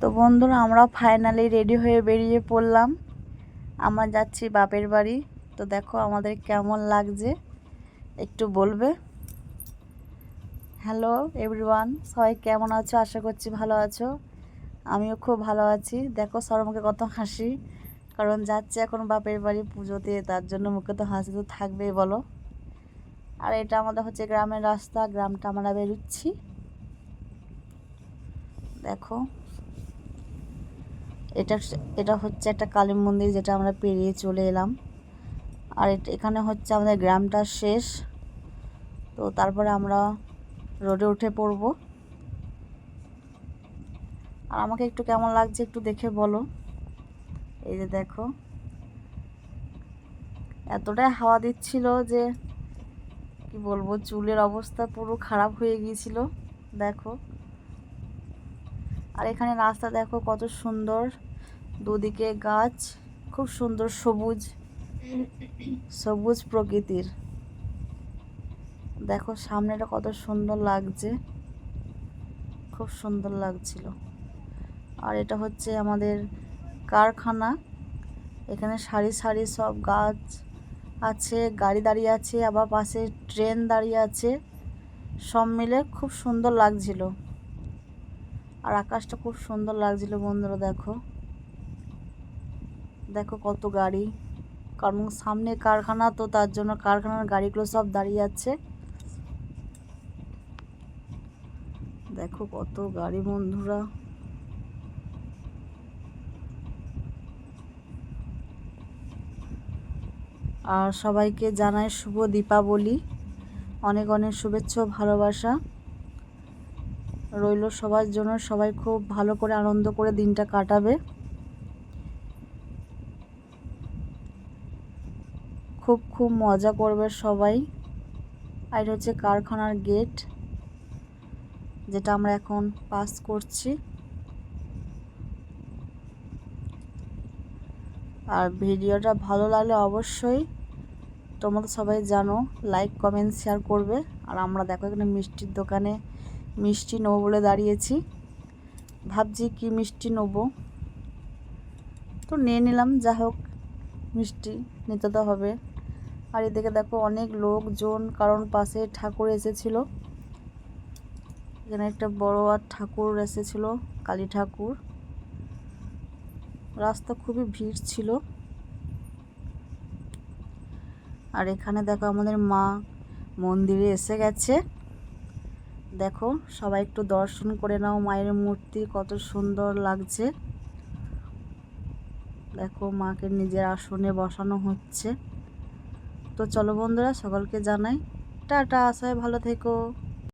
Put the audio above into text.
তো বন্ধুরা, আমরা ফাইনালি রেডি হয়ে বেরিয়ে পড়লাম। আমরা যাচ্ছি বাপের বাড়ি। তো দেখো আমাদের কেমন লাগছে একটু বলবে। হ্যালো এভরিওয়ান, সবাই কেমন আছো? আশা করছি ভালো আছো। আমিও খুব ভালো আছি। দেখো সবার মুখে কত হাসি, কারণ যাচ্ছি এখন বাপের বাড়ি পুজোতে, তার জন্য মুখে তো হাসি তো থাকবেই বলো। আর এটা আমাদের হচ্ছে গ্রামের রাস্তা, গ্রামটা আমরা বেরোচ্ছি। দেখো এটা এটা হচ্ছে একটা কালী মন্দির, যেটা আমরা পেরিয়ে চলে এলাম। আর এখানে হচ্ছে আমাদের গ্রামটা শেষ। তো তারপরে আমরা রোডে উঠে পড়ব। আর আমাকে একটু কেমন লাগছে একটু দেখে বলো। এই যে দেখো, এতটাই হাওয়া দিচ্ছিল যে কি বলবো, চুলের অবস্থা পুরো খারাপ হয়ে গিয়েছিল। দেখো, আর এখানে রাস্তা দেখো কত সুন্দর, দুদিকে গাছ, খুব সুন্দর সবুজ সবুজ প্রকৃতির। দেখো সামনেটা কত সুন্দর লাগছে, খুব সুন্দর লাগছিল। আর এটা হচ্ছে আমাদের কারখানা। এখানে সারি সারি সব গাছ আছে, গাড়ি দাঁড়িয়ে আছে, আবার পাশে ট্রেন দাঁড়িয়ে আছে। সব মিলে খুব সুন্দর লাগছিল। আর আকাশটা খুব সুন্দর লাগছিল বন্ধুরা। দেখো দেখো কত গাড়ি, কারণ সামনে কারখানা, তো তার জন্য কারখানার গাড়িগুলো সব দাঁড়িয়ে আছে। দেখো কত গাড়ি বন্ধুরা। আর সবাইকে জানাই শুভ দীপাবলি, অনেক অনেক শুভেচ্ছা ও ভালোবাসা রইল সবার জন্য। সবাই খুব ভালো করে আনন্দ করে দিনটা কাটাবে। খুব খুব মজা করবে সবাই। আর এটা হচ্ছে কারখানার গেট, যেটা আমরা এখন পাস করছি। আর ভিডিওটা ভালো লাগলে অবশ্যই, তোমরা তো সবাই জানো, লাইক কমেন্ট শেয়ার করবে। আর আমরা দেখো এখানে মিষ্টির দোকানে মিষ্টি নেবো বলে দাঁড়িয়েছি। ভাবছি কি মিষ্টি নেবো, তো নিয়ে নিলাম। যা হোক, মিষ্টি নিতে তো হবে। আর এদিকে দেখো অনেক লোকজন, কারণ পাশে ঠাকুর এসেছিলো। এখানে একটা বড় আর ঠাকুর এসেছিল, কালী ঠাকুর। রাস্তা খুবই ভিড় ছিল। আর এখানে দেখো আমাদের মা মন্দিরে এসে গেছে। দেখো সবাই একটু দর্শন করে নাও, মায়ের মূর্তি কত সুন্দর লাগছে। দেখো মাকে নিজের আসনে বসানো হচ্ছে। তো চলো বন্ধুরা, সকলকে জানাই টাটা, সবাই ভালো থেকো।